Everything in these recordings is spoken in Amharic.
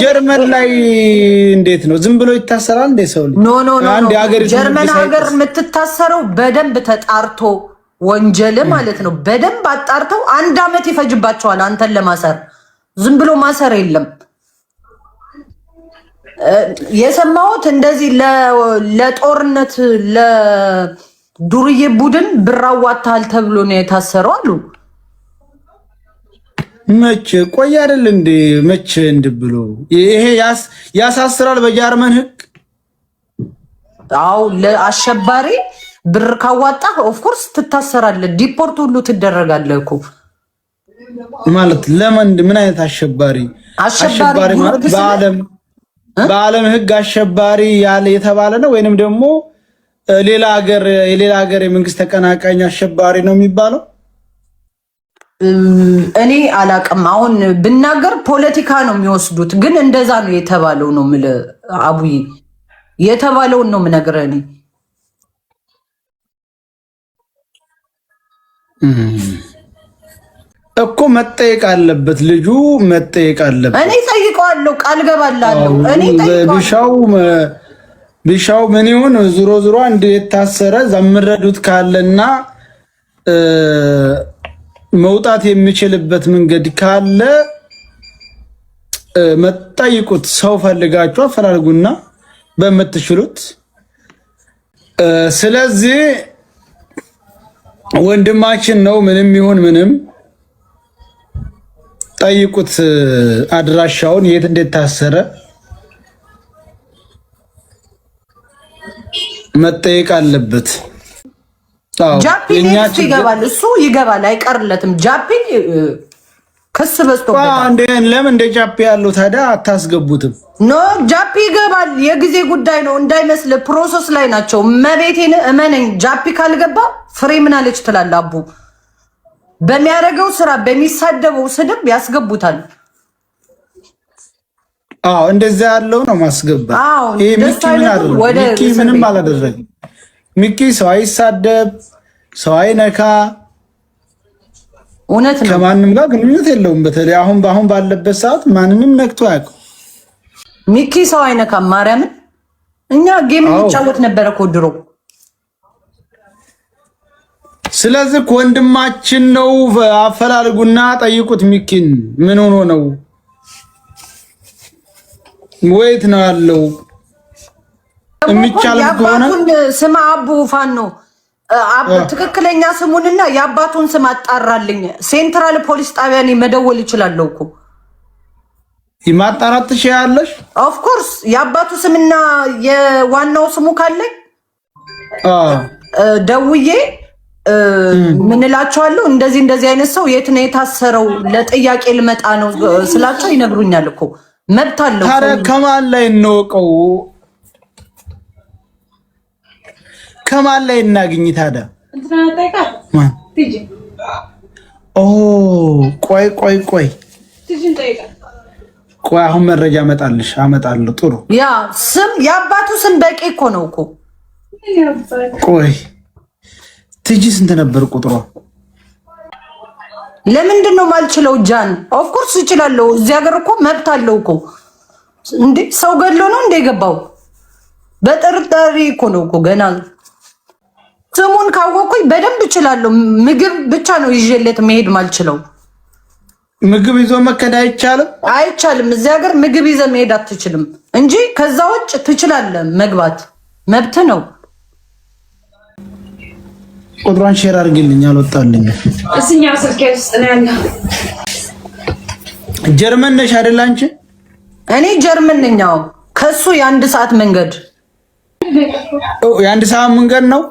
ጀርመን ላይ እንዴት ነው? ዝም ብሎ ይታሰራል እንዴ ሰው? ኖ ጀርመን ሀገር የምትታሰረው በደንብ ተጣርቶ ወንጀል ማለት ነው። በደንብ አጣርተው 1 አመት ይፈጅባቸዋል አንተን ለማሰር። ዝም ብሎ ማሰር የለም። የሰማሁት እንደዚህ ለጦርነት ለዱርዬ ቡድን ብር አዋጥተሃል ተብሎ ነው የታሰረው አሉ። መቼ ቆይ አይደል እንዴ? መቼ እንድብሎ ይሄ ያሳስራል በጀርመን ህግ። አው ለአሸባሪ ብር ካዋጣ ኦፍ ኮርስ ትታሰራለህ፣ ዲፖርት ሁሉ ትደረጋለህ እኮ። ማለት ለምን ምን አይነት አሸባሪ ማለት በዓለም ህግ አሸባሪ ያለ የተባለ ነው ወይንም ደግሞ የሌላ ሀገር የመንግስት ተቀናቃኝ አሸባሪ ነው የሚባለው? እኔ አላቅም። አሁን ብናገር ፖለቲካ ነው የሚወስዱት፣ ግን እንደዛ ነው የተባለው ነው የምልህ አቡዬ፣ የተባለውን ነው የምነግርህ እኔ። እኮ መጠየቅ አለበት ልጁ መጠየቅ አለበት። እኔ ጠይቀዋለሁ፣ ቃል ገባላለሁ። እኔ ቢሻው ምን ይሁን ዙሮ አንድ የታሰረ ዘምረዱት ካለና መውጣት የሚችልበት መንገድ ካለ መጠይቁት። ሰው ፈልጋችሁ አፈላልጉና በመትችሉት። ስለዚህ ወንድማችን ነው። ምንም ይሁን ምንም ጠይቁት። አድራሻውን የት እንደታሰረ መጠየቅ አለበት። ጃፒን ይገባል፣ እሱ ይገባል፣ አይቀርለትም። ጃፒን ክስ በዝቶበታል። ለምን እንደ ጃፒ ያለው ታዲያ አታስገቡትም? ኖ ጃፒ ይገባል። የጊዜ ጉዳይ ነው እንዳይመስል፣ ፕሮሰስ ላይ ናቸው። መቤቴን እመነኝ፣ ጃፒ ካልገባ ፍሬ ምን አለች ትላለህ አቡ። በሚያደርገው ስራ በሚሳደበው ስድብ ያስገቡታል። አዎ እንደዛ ያለው ነው ማስገባት። ይሄ ሚኪ ምንም አላደረገም። ሚኪ ሰው አይሳደብ፣ ሰው አይነካ፣ እውነት ነው። ከማንም ጋር ግንኙነት የለውም። በተለይ አሁን ባለበት ሰዓት ማንንም ነክቶ አያውቅም። ሚኪ ሰው አይነካም። ማርያምን እኛ ጌም እንጫወት ነበረ እኮ ድሮ። ስለዚህ ወንድማችን ነው፣ አፈላልጉና ጠይቁት። ሚኪን ምን ሆኖ ነው? ወይት ነው ያለው? የሚቻል ከሆነ ስም አቡ ፋኖ ትክክለኛ ስሙንና የአባቱን ስም አጣራልኝ። ሴንትራል ፖሊስ ጣቢያ እኔ መደወል ይችላለሁ እኮ። ማጣራት ትችያለሽ? ኦፍ ኮርስ የአባቱ ስምና የዋናው ስሙ ካለኝ ደውዬ ምን እላቸዋለሁ፣ እንደዚህ አይነት ሰው የት ነው የታሰረው፣ ለጥያቄ ልመጣ ነው ስላቸው ይነግሩኛል እኮ። መብት አለው። ታዲያ ከማን ላይ እንወቀው? ከማን ላይ እናግኝ ታዲያ? ቆይ አሁን መረጃ አመጣለሁ። ጥሩ ያ ስም የአባቱ ስም በቂ እኮ ነው እኮ። ቆይ ትጂ ስንት ነበር ቁጥሯ? ለምንድን ነው ማልችለው? ጃን ኦፍ ኮርስ እችላለሁ። እዚህ ሀገር እኮ መብት አለው እኮ። እንዴ ሰው ገድሎ ነው እንደ ገባው? በጥርጣሬ እኮ ነው እኮ። ገና ስሙን ካወቅኩኝ በደንብ እችላለሁ። ምግብ ብቻ ነው ይዤለት መሄድ ማልችለው። ምግብ ይዞ መከዳ አይቻልም። እዚህ ሀገር ምግብ ይዘ መሄድ አትችልም እንጂ ከዛ ውጭ ትችላለህ። መግባት መብት ነው። ቁጥሯን ሼር አድርግልኝ። አልወጣልኝ። እስኛው ስልኬ ውስጥ ነው ያለው። ጀርመን ነሽ አይደል አንቺ? እኔ ጀርመን ነኝ። ከሱ የ1 ሰዓት መንገድ። የ1 ሰዓት መንገድ ነው።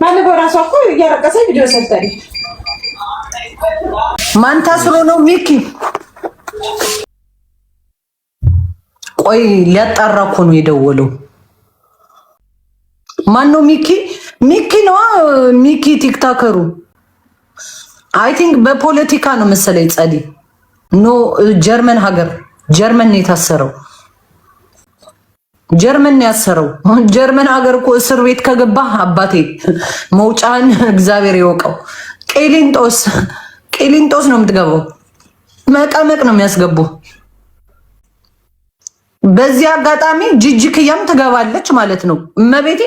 ማለት በራሷ እኮ እያረቀሰ ቪዲዮ ሰርታለች። ማን ታስሮ ነው? ሚኪ ቆይ ሊያጣራ እኮ ነው የደወለው። ማን ነው? ሚኪ ነው። ሚኪ ቲክታከሩ አይ ቲንክ በፖለቲካ ነው መሰለኝ። ጸዲ ኖ ጀርመን ሀገር ጀርመን ነው የታሰረው። ጀርመን ነው ያሰረው። ጀርመን ሀገር እኮ እስር ቤት ከገባ አባቴ መውጫን እግዚአብሔር ይወቀው። ቄሊንጦስ ነው የምትገባው። መቀመቅ ነው የሚያስገቡ። በዚህ አጋጣሚ ጂጂክያም ትገባለች ማለት ነው። እመቤቴ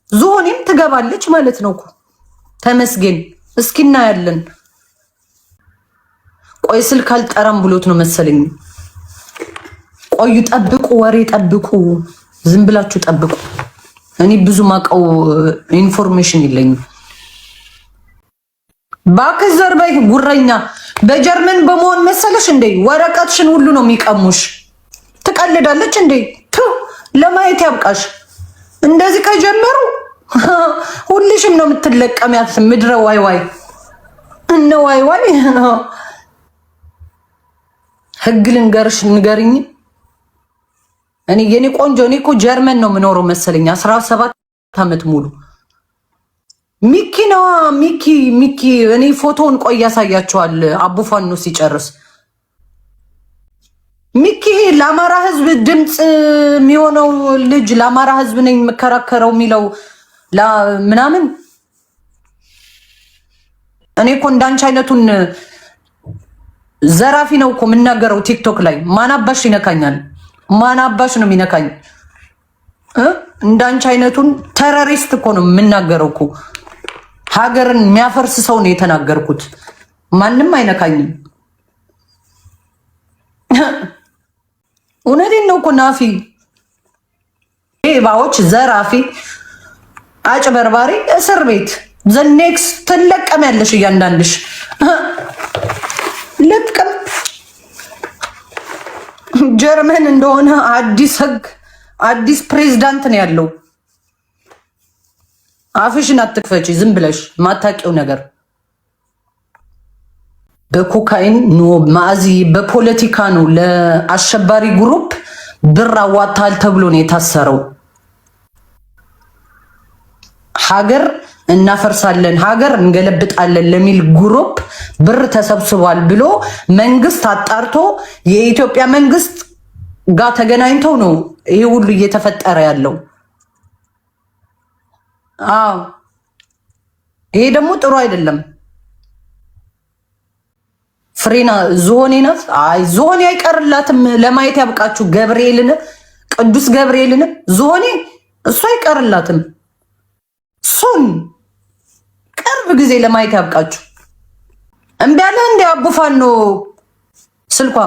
ዝሆኔም ትገባለች ማለት ነው። ተመስገን። እስኪ እናያለን። ቆይ ስልክ አልጠራም ብሎት ነው መሰለኝ። ቆዩ፣ ጠብቁ፣ ወሬ ጠብቁ፣ ዝም ብላችሁ ጠብቁ። እኔ ብዙ ማቀው ኢንፎርሜሽን የለኝም። ባክሽ ዘርበይ ጉረኛ። በጀርመን በመሆን መሰለሽ እንዴ ወረቀትሽን ሁሉ ነው የሚቀሙሽ። ትቀልዳለች እንዴ? ለማየት ያብቃሽ። እንደዚህ ከጀመሩ ሁልሽም ነው የምትለቀሚያት። ምድረ ዋይዋይ እነ ዋይዋይ ህግ ልንገርሽ፣ ንገርኝ። እኔ የኔ ቆንጆ፣ እኔ እኮ ጀርመን ነው የምኖረው መሰለኝ 17 ዓመት ሙሉ። ሚኪ ነዋ ሚኪ። እኔ ፎቶውን ቆይ ያሳያቸዋል አቡፋኑ ሲጨርስ። ሚኪ ለአማራ ህዝብ ድምፅ የሚሆነው ልጅ፣ ለአማራ ህዝብ ነኝ የምከራከረው የሚለው ምናምን። እኔ እኮ እንዳንቺ አይነቱን ዘራፊ ነው እኮ የምናገረው ቲክቶክ ላይ። ማናባሽ ይነካኛል? ማናባሽ ነው የሚነካኝ? እንዳንቺ አይነቱን ቴሮሪስት እኮ ነው የምናገረው እኮ። ሀገርን የሚያፈርስ ሰው ነው የተናገርኩት። ማንም አይነካኝም። እውነቴን ነው እኮ ናፊ። ሌባዎች፣ ዘራፊ፣ አጭበርባሪ እስር ቤት ዘኔክስ ትለቀሚያለሽ። እያንዳንድሽ ልጥቀም። ጀርመን እንደሆነ አዲስ ህግ፣ አዲስ ፕሬዝዳንት ነው ያለው። አፍሽን አትክፈቺ ዝም ብለሽ ማታቂው ነገር። በኮካይን ኖ ማዚ በፖለቲካ ነው ለአሸባሪ ግሩፕ ብር አዋጣል ተብሎ ነው የታሰረው። ሀገር እናፈርሳለን፣ ሀገር እንገለብጣለን ለሚል ግሩፕ ብር ተሰብስቧል ብሎ መንግስት አጣርቶ የኢትዮጵያ መንግስት ጋር ተገናኝተው ነው ይሄ ሁሉ እየተፈጠረ ያለው። አዎ ይሄ ደግሞ ጥሩ አይደለም። ፍሬና ዝሆኔ ናት። አይ ዝሆኔ አይቀርላትም። ለማየት ያብቃችሁ። ገብርኤልን፣ ቅዱስ ገብርኤልን ዝሆኔ እሱ አይቀርላትም። ሱን ቅርብ ጊዜ ለማየት ያብቃችሁ። እምቢ አለ እንደ አቡፋኖ ስልኳ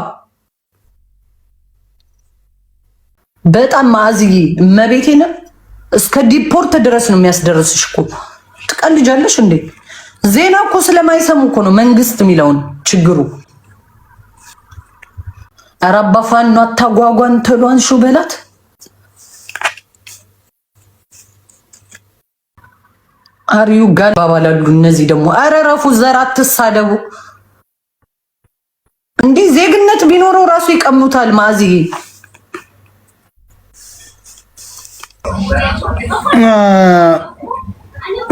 በጣም ማዝይ እመቤቴን እስከ ዲፖርት ድረስ ነው የሚያስደርስሽ እኮ። ትቀልጃለሽ እንዴ? ዜና እኮ ስለማይሰሙ እኮ ነው መንግስት የሚለውን ችግሩ። ኧረ አባፋኖ አታጓጓን ትሏን ሹ በላት። አሪዩ ጋር ባባላሉ እነዚህ ደግሞ። ኧረ ረፉ፣ ዘር አትሳደቡ። እንዲህ ዜግነት ቢኖረው ራሱ ይቀሙታል። ማዝይ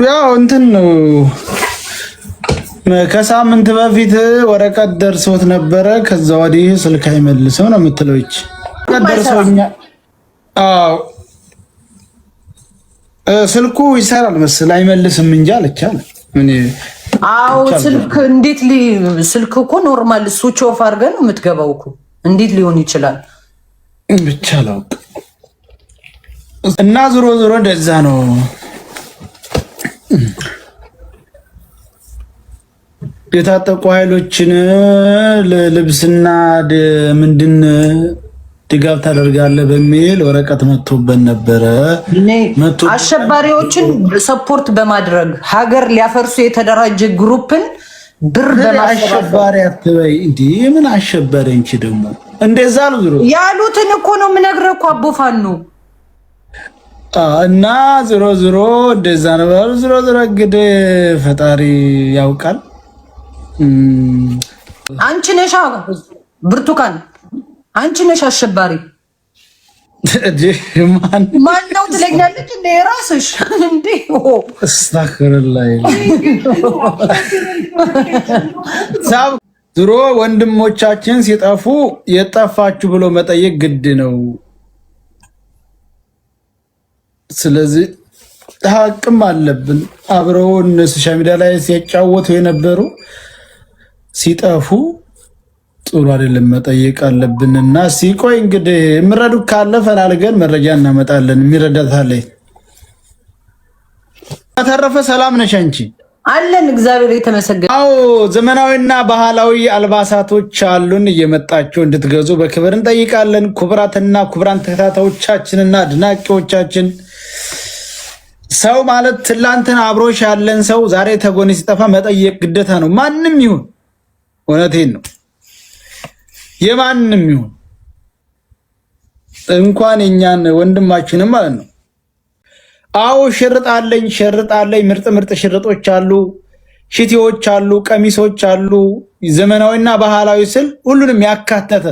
ያው እንትን ነው። ከሳምንት በፊት ወረቀት ደርሶት ነበረ። ከዛ ወዲህ ስልክ አይመልስም ነው የምትለው። እቺ ደርሶኛ። አዎ ስልኩ ይሰራል መሰል አይመልስም እንጂ አለቻለ። ምን? አዎ ስልክ እንዴት ስልክ እኮ ኖርማል ስዊች ኦፍ አድርገን ነው የምትገባው እኮ። እንዴት ሊሆን ይችላል? ብቻ አላውቅ። እና ዞሮ እንደዛ ነው። የታጠቁ ኃይሎችን ልብስና ምንድን ድጋፍ ታደርጋለህ በሚል ወረቀት መጥቶበት ነበረ። አሸባሪዎችን ሰፖርት በማድረግ ሀገር ሊያፈርሱ የተደራጀ ግሩፕን ብር አሸባሪ አትበይ እንዴ! ምን አሸባሪ እንቺ ደግሞ እንደዛ ነው ዞሮ ያሉትን እኮ ነው የምነግርህ እኮ አቦፋኑ። እና ዞሮ እንደዛ ነው። ዞሮ እንግዲህ ፈጣሪ ያውቃል። አንቺ ነሽ ብርቱካን፣ አንቺ ነሽ አሸባሪ። ማን ነው ትለኛለች እንደ ራስሽ እንዴ? አስተክርላይ ዞሮ ወንድሞቻችን ሲጠፉ የጠፋችሁ ብሎ መጠየቅ ግድ ነው። ስለዚህ ሀቅም አለብን። አብረው ሶሻል ሚዲያ ላይ ሲያጫወቱ የነበሩ ሲጠፉ ጥሩ አይደለም። መጠየቅ አለብንና ሲቆይ እንግዲህ የምረዱ ካለ ፈላልገን መረጃ እናመጣለን። የሚረዳታለ። በተረፈ ሰላም ነሽ አንቺ? አለን እግዚአብሔር የተመሰገነ። አዎ ዘመናዊና ባህላዊ አልባሳቶች አሉን። እየመጣችሁ እንድትገዙ በክብር እንጠይቃለን። ኩብራትና ኩብራን ተከታታዮቻችንና አድናቂዎቻችን ሰው ማለት ትላንትና አብሮሽ ያለን ሰው ዛሬ ተጎን ሲጠፋ መጠየቅ ግዴታ ነው። ማንም ይሁን እውነቴን ነው። የማንም ይሁን እንኳን የኛን ወንድማችንም ማለት ነው። አዎ ሽርጣለኝ ምርጥ ሽርጦች አሉ፣ ሽቲዎች አሉ፣ ቀሚሶች አሉ። ዘመናዊና ባህላዊ ስል ሁሉንም ያካተተ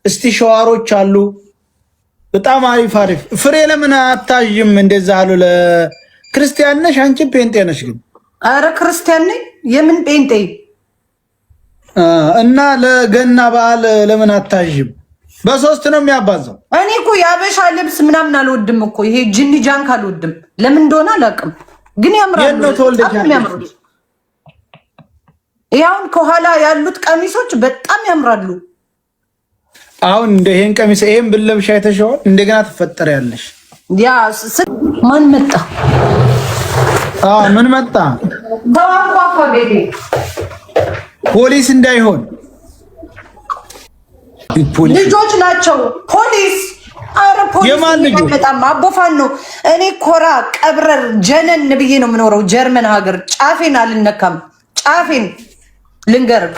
እስቲ ሸዋሮች አሉ። በጣም አሪፍ ፍሬ ለምን አታዥም? እንደዛ አሉ። ለክርስቲያን ነሽ አንቺ? ጴንጤ ነሽ ግን? አረ ክርስቲያን ነኝ። የምን ጴንጤ? እና ለገና በዓል ለምን አታዥም? በሶስት ነው የሚያባዛው። እኔ እኮ የአበሻ ልብስ ምናምን አልወድም እኮ ይሄ ጅኒ ጃንክ አልወድም። ለምን እንደሆነ አላውቅም፣ ግን ያምራሉ። ይሄውን ከኋላ ያሉት ቀሚሶች በጣም ያምራሉ። አሁን እንደ ይሄን ቀሚስ ይሄን ብለብሽ አይተሽዋል? እንደገና ትፈጠሪያለሽ። ያ ማን መጣ? ምን መጣ? ተዋቋፋ ቤቴ ፖሊስ እንዳይሆን ልጆች ናቸው። ፖሊስ አረ ፖሊስ በጣም አቦፋን ነው። እኔ ኮራ ቀብረር ጀነን ብዬ ነው የምኖረው ጀርመን ሀገር። ጫፌን አልነካም። ጫፌን ልንገርህ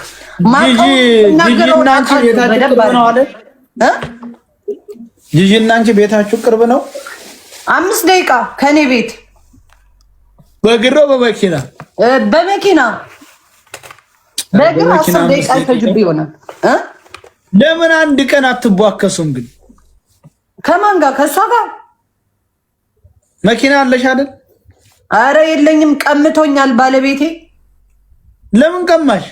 ጂጂና አንቺ ቤታችሁ ቅርብ ነው? 5 ደቂቃ ከኔ ቤት። በግሮ በመኪና በግሮ 10 ደቂቃ ከጅብ ይሆናል። ለምን አንድ ቀን አትቧከሱም ግን? ከማን ጋር? ከሷ ጋር። መኪና አለሽ አይደል? አረ የለኝም፣ ቀምቶኛል ባለቤቴ። ለምን ቀማሽ?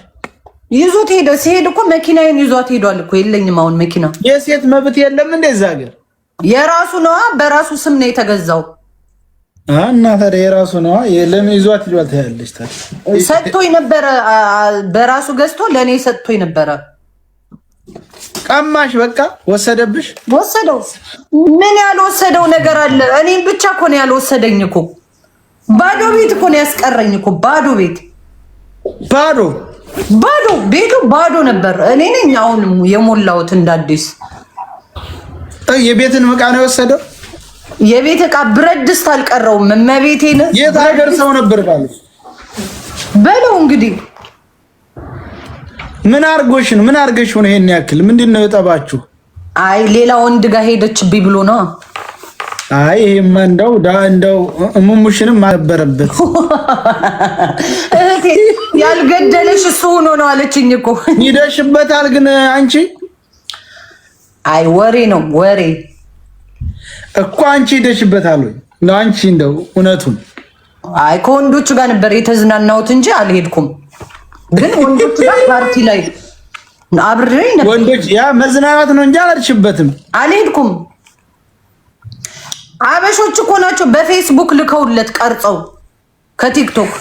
ይዞት ሄደ። ሲሄድ እኮ መኪናዬን ይዟት ሄዷል እኮ። የለኝም አሁን መኪና። የሴት መብት የለም እንደዛ ሀገር? የራሱ ነዋ፣ በራሱ ስም ነው የተገዛው። እና ታዲያ የራሱ ነዋ። ለምን ይዟት ያለሽ? ታዲያ ሰጥቶኝ ነበረ፣ በራሱ ገዝቶ ለእኔ ሰጥቶኝ ነበረ። ቀማሽ፣ በቃ ወሰደብሽ። ወሰደው። ምን ያልወሰደው ነገር አለ? እኔን ብቻ እኮ ነው ያልወሰደኝ እኮ። ባዶ ቤት እኮ ነው ያስቀረኝ እኮ። ባዶ ቤት፣ ቤቱ ባዶ ነበር። እኔ ነኝ አሁን የሞላሁት እንዳዲስ። የቤትን ዕቃ ነው የወሰደው? የቤት ዕቃ ብረት ድስት አልቀረውም። እመቤቴን። የት ሀገር ሰው ነበር ባለሽ? በለው እንግዲህ ምን አርጎሽ ነው? ምን አርገሽ ነው ይሄን ያክል? ምንድነው የጠባችሁ? አይ ሌላ ወንድ ጋር ሄደችብኝ ብሎ ነው። አይ ይሄማ እንደው እሙሙሽንም አልነበረበት። እህቴ ያልገደለሽ እሱ ሆኖ ነው አለችኝ እኮ። ይደሽበታል ግን አንቺ። አይ ወሬ ነው ወሬ እኮ። አንቺ ይደሽበታል ወይ ነው? አንቺ እንደው እውነቱን። አይ ከወንዶቹ ጋር ነበር የተዝናናሁት እንጂ አልሄድኩም። ግን ወንዶቹ ጋር ፓርቲ ላይ አብሬ ነበር። ወንዶች ያ መዝናናት ነው እንጂ አልሄድሽበትም። አልሄድኩም። አበሾች እኮ ናቸው በፌስቡክ ልከውለት ቀርጸው፣ ከቲክቶክ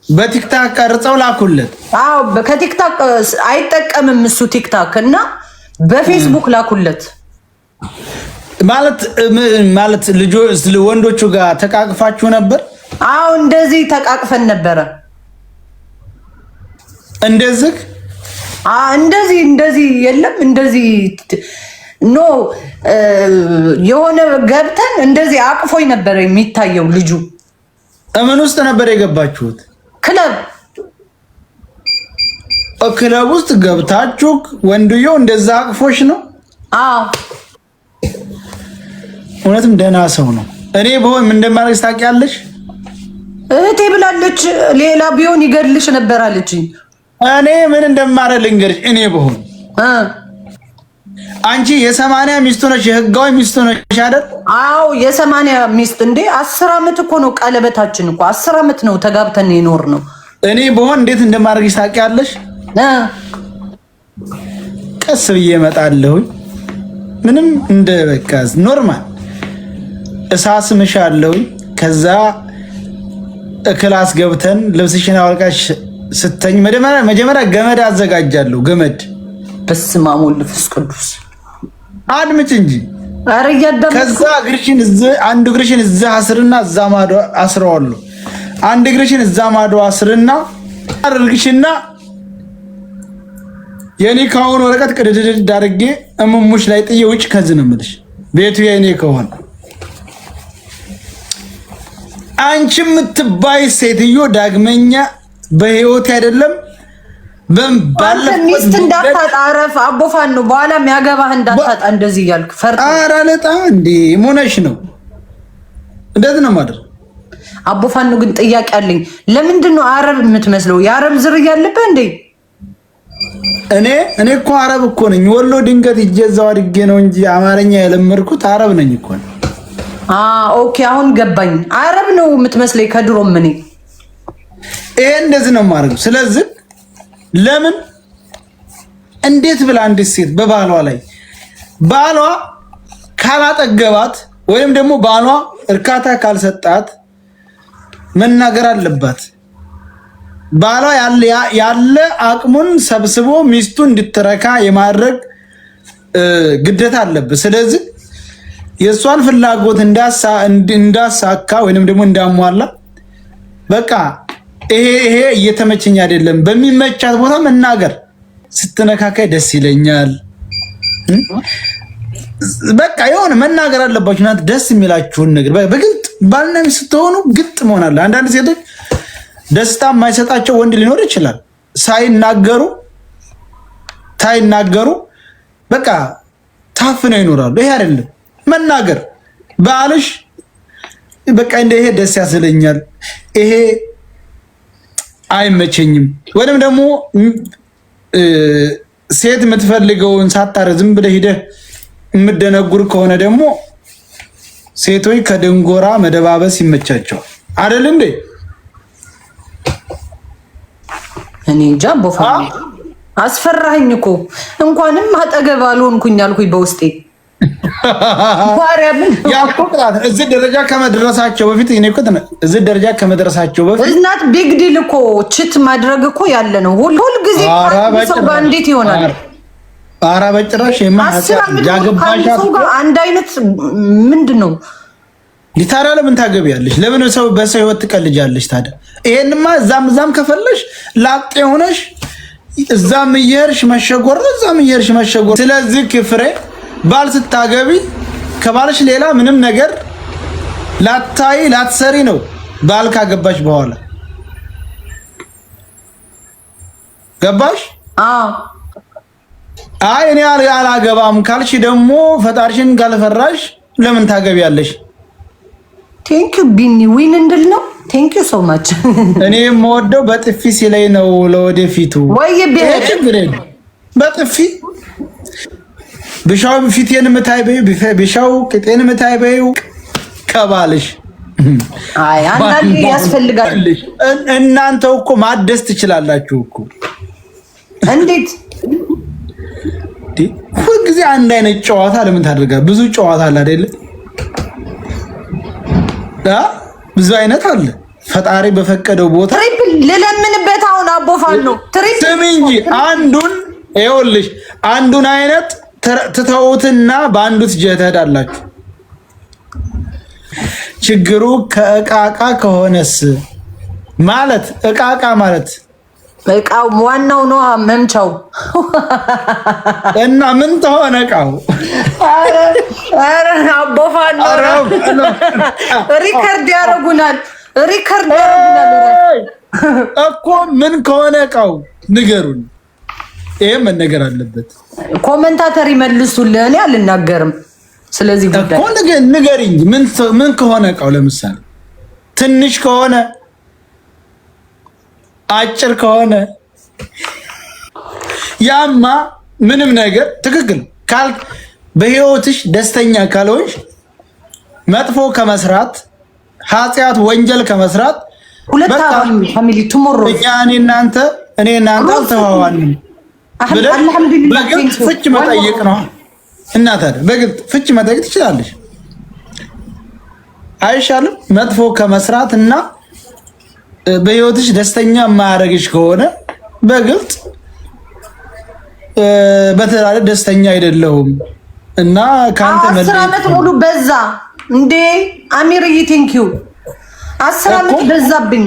በቲክታክ ቀርጸው ላኩለት። አዎ ከቲክታክ አይጠቀምም እሱ ቲክታክ እና በፌስቡክ ላኩለት። ማለት ልጆች ወንዶቹ ጋር ተቃቅፋችሁ ነበር? አዎ እንደዚህ ተቃቅፈን ነበረ። እንደዚህ የለም እንደዚህ ኖ የሆነ ገብተን እንደዚህ አቅፎኝ ነበር የሚታየው ልጁ። ምን ውስጥ ነበር የገባችሁት? ክለብ ውስጥ ገብታችሁ ወንድየው እንደዛ አቅፎሽ ነው? አዎ እውነትም ደህና ሰው ነው። እኔ በሆን ምን እንደማደርግ ታውቂያለሽ? እህቴ ብላለች። ሌላ ቢሆን ይገድልሽ ነበር አለችኝ። እኔ ምን እንደማደርግ ልንገርሽ። እኔ በሆን አንቺ የ80 ሚስቱ ነሽ፣ የህጋዊ ሚስቱ ነሽ አይደል? አዎ የ80 ሚስት እንዴ። 10 ዓመት እኮ ነው ቀለበታችን እኮ 10 ዓመት ነው ተጋብተን የኖር ነው። እኔ በሆን እንዴት እንደማደርግ ታውቂያለሽ? ቀስ ብዬ እመጣለሁ። ምንም እንደ በቃ ኖርማል እሳስምሻለሁ። ከዛ ክላስ ገብተን ልብስሽን አወልቃሽ ስተኝ መጀመሪያ ገመድ አዘጋጃለሁ። ገመድ በስመ አብ ወወልድ ወመንፈስ ቅዱስ አድምጭ እንጂ። ኧረ እያዳመጥኩ ከዛ እግርሽን አንድ እግርሽን እዛ አስርና እዛ ማዶ አስረዋለሁ። አንድ እግርሽን እዛ ማዶ አስርና አድርግሽና የኔ ካሁን ወረቀት ቅድድድ አድርጌ እሙሙሽ ላይ ጥዬ ውጭ ከዚህ ነው የምልሽ። ቤቱ የኔ ከሆነ አንቺ የምትባይ ሴትዮ ዳግመኛ በህይወት አይደለም ሚስት እንዳታጣረፍ አቦፋን ነው በኋላ የሚያገባህ እንዳታጣ እንደዚህ እያልክ ፈርጥ። ኧረ ለጣ እንዴ ሞነሽ ነው እንደዚህ ነው ማድረግ። አቦፋን ነው ግን ጥያቄ አለኝ። ለምንድን ነው አረብ የምትመስለው? የአረብ ዝርያ አለብህ እንዴ? እኔ እኮ አረብ እኮ ነኝ። ወሎ ድንገት እጀዛው አድጌ ነው እንጂ አማርኛ የለመድኩት አረብ ነኝ እኮ ነው። ኦኬ አሁን ገባኝ። አረብ ነው የምትመስለኝ ከድሮም። እኔ ይሄ እንደዚህ ነው ማድረግ። ስለዚህ ለምን እንዴት ብላ አንዲት ሴት በባሏ ላይ ባሏ ካላጠገባት ወይም ደግሞ ባሏ እርካታ ካልሰጣት መናገር አለባት። ባሏ ያለ አቅሙን ሰብስቦ ሚስቱ እንድትረካ የማድረግ ግዴታ አለበት። ስለዚህ የእሷን ፍላጎት እንዳሳካ ወይንም ደግሞ እንዳሟላ በቃ ይሄ እየተመቸኝ አይደለም በሚመቻት ቦታ መናገር። ስትነካካይ ደስ ይለኛል በቃ የሆነ መናገር አለባችሁ። እናንተ ደስ የሚላችሁን ነገር በግልጥ ባልና ሚስት ስትሆኑ ግልጥ መሆን አለ። አንዳንድ ሴቶች ደስታ የማይሰጣቸው ወንድ ሊኖር ይችላል። ሳይናገሩ በቃ ታፍነው ይኖራሉ። ይሄ አይደለም መናገር። ባልሽ በቃ ይሄ ደስ ያስለኛል፣ ይሄ አይመቸኝም፣ ወይንም ደግሞ ሴት የምትፈልገውን ሳታረ ዝም ብለህ ሂደህ የምደነጉር ከሆነ ደግሞ ሴቶች ከድንጎራ መደባበስ ይመቻቸዋል አይደል እንዴ? እኔ እንጃ ቦፋ አስፈራኸኝ እኮ እንኳንም አጠገብ አልሆንኩኝ አልኩኝ በውስጤ። ያቆጣት እዚህ ደረጃ ከመድረሳቸው በፊት እናት ቢግ ዲል እኮ ችት ማድረግ እኮ ያለ ነው። ሁል ጊዜ ሰው ጋር እንዴት ይሆናል? ኧረ በጭራሽ ሰው ጋር አንድ አይነት ምንድን ነው? ሊታራ ለምን ታገቢያለሽ? ለምን ሰው በሰው ህይወት ትቀልጃለሽ ታዲያ? ይሄንማ እዛም ከፈለሽ ላጤ ሆነሽ እዛም እየሄድሽ መሸጎር ነው፣ እዛም እየሄድሽ መሸጎር። ስለዚህ ክፍሬ ባል ስታገቢ ከባልሽ ሌላ ምንም ነገር ላትሰሪ ነው። ባል ካገባሽ በኋላ ገባሽ? አይ እኔ አላገባም ካልሽ ደግሞ ፈጣሪሽን ካልፈራሽ ለምን ታገቢያለሽ? ቴንክ ዩ ቢኒ ዊን እንድል ነው። ቴንክ ዩ ሶ ማች። እኔ የምወደው በጥፊ ሲለኝ ነው ለወደፊቱ። ወይ በጥፊ ብሻው ፊቴን የምታይበዩ ብሻው ቅጤን የምታይበዩ ከባልሽ። አይ አንዳንዴ ያስፈልጋል። እናንተው እኮ ማደስ ትችላላችሁ እኮ። እንዴት ሁል ጊዜ አንድ አይነት ጨዋታ ለምን ታደርጋለህ? ብዙ ጨዋታ አለ አይደል? ብዙ አይነት አለ። ፈጣሪ በፈቀደው ቦታ ትሪፕል ልለምንበት። አሁን አቦፋን ነው ትሪፕል ስሚ እንጂ አንዱን ይኸውልሽ፣ አንዱን አይነት ትተውትና በአንዱ ትሄዳላችሁ። ችግሩ ከእቃቃ ከሆነስ ማለት እቃቃ ማለት እቃው ዋናው ነው መምቻው እና ምን ተሆነ እቃው? አረ አቦፋን ነው ሪከርድ ያደርጉናል እኮ ምን ከሆነ እቃው ንገሩን። ይሄ መነገር አለበት። ኮሜንታተር ይመልሱልህ። እኔ አልናገርም ስለዚህ ጉዳይ እኮ ንገሪኝ። ምን ከሆነ እቃው ለምሳሌ ትንሽ ከሆነ አጭር ከሆነ ያማ ምንም ነገር ትክክል ካል በህይወትሽ ደስተኛ ካልሆንሽ መጥፎ ከመስራት ኃጢአት ወንጀል ከመስራት ሁለት ፋሚሊ ቱሞሮ እኔ እናንተ አልተዋዋንም በግልጽ ፍች መጠየቅ ነው። እና ታዲያ በግልጽ ፍች መጠየቅ ትችላለሽ አይሻልም? መጥፎ ከመስራት እና በህይወትሽ ደስተኛ የማያደርግሽ ከሆነ በግልጽ በተራለ ደስተኛ አይደለሁም እና ካንተ 10 ዓመት ሙሉ በዛ እንዴ አሚርዬ ቴንክ ዩ 10 ዓመት በዛብኝ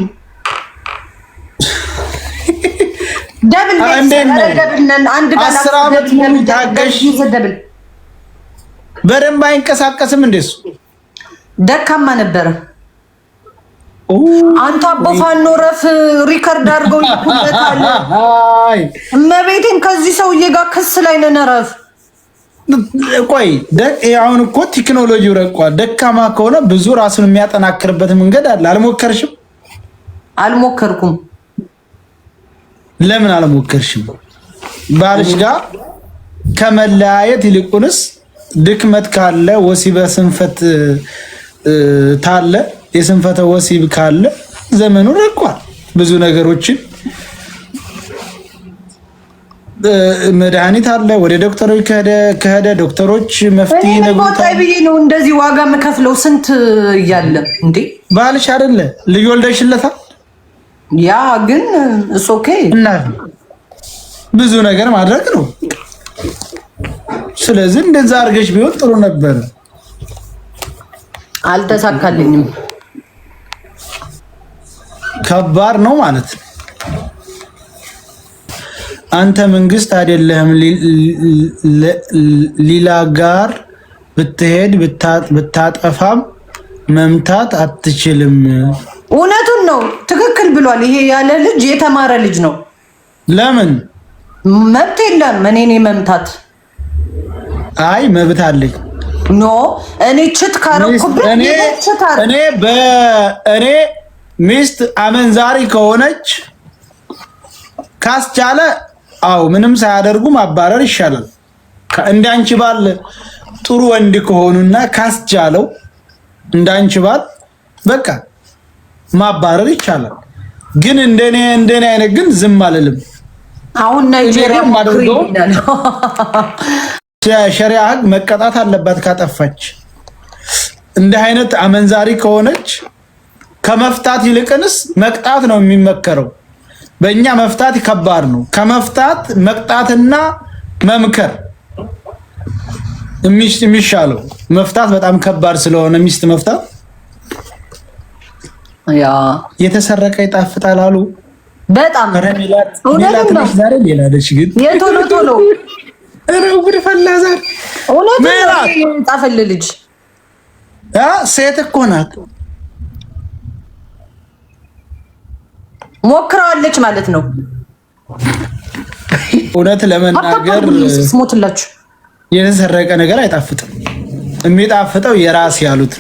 ደብል አንድ ጋር 10 ዓመት ሙሉ ታገሽ በደንብ አይንቀሳቀስም እንደሱ ደካማ ነበረ አንተ አቦፋኖ ረፍ ሪከርድ አድርገው ይኩበታል እመቤቴን ከዚህ ሰውዬ ጋር ክስ ላይ ነን ረፍ ቆይ አሁን እኮ ቴክኖሎጂው ረቋል ደካማ ከሆነ ብዙ ራሱን የሚያጠናክርበት መንገድ አለ አልሞከርሽም አልሞከርኩም ለምን አልሞከርሽም ባልሽ ጋር ከመለያየት ይልቁንስ ድክመት ካለ ወሲበ ስንፈት ታለ የስንፈተ ወሲብ ካለ ዘመኑ ረቋል ብዙ ነገሮችን መድኃኒት አለ ወደ ዶክተሮች ከሄደ ዶክተሮች መፍትሄ ነግሮታል ብዬ ነው እንደዚህ ዋጋ መከፍለው ስንት እያለ እንዴ ባልሽ አይደለ ልጅ ወልደሽለታል ያ ግን እሱ ኦኬ እና ብዙ ነገር ማድረግ ነው ስለዚህ እንደዛ አድርገሽ ቢሆን ጥሩ ነበር አልተሳካልኝም ከባድ ነው ማለት አንተ መንግስት አይደለህም ሊላ ጋር ብትሄድ ብታጠፋም መምታት አትችልም እውነቱን ነው ትክክል ብሏል ይሄ ያለ ልጅ የተማረ ልጅ ነው ለምን መብት የለም እኔ መምታት አይ መብት አለኝ ኖ እኔ ችት ካረኩበት እኔ ሚስት አመንዛሪ ከሆነች ካስቻለ አው ምንም ሳያደርጉ ማባረር ይሻላል እንዳንቺ ባል ጥሩ ወንድ ከሆኑና ካስቻለው እንዳንቺ ባል በቃ ማባረር ይቻላል ግን እንደኔ አይነት ግን ዝም አልልም አሁን ናይጄሪያ ማድረገው ሸሪዓ ህግ መቀጣት አለባት ካጠፋች እንደ አይነት አመንዛሪ ከሆነች ከመፍታት ይልቅንስ መቅጣት ነው የሚመከረው በእኛ መፍታት ከባድ ነው ከመፍታት መቅጣትና መምከር የሚሻለው መፍታት በጣም ከባድ ስለሆነ ሚስት መፍታት ያ የተሰረቀ ይጣፍጣል አሉ በጣም ሚላት ዛሬ ሌላ ደሽ ግን የቶሎ ረውድ ፈላዛር እውነቱን ጣፈል ልጅ ሴት እኮ ናት ሞክራለች ማለት ነው እውነት ለመናገር ስሞትላችሁ የተሰረቀ ነገር አይጣፍጥም የሚጣፍጠው የራስ ያሉት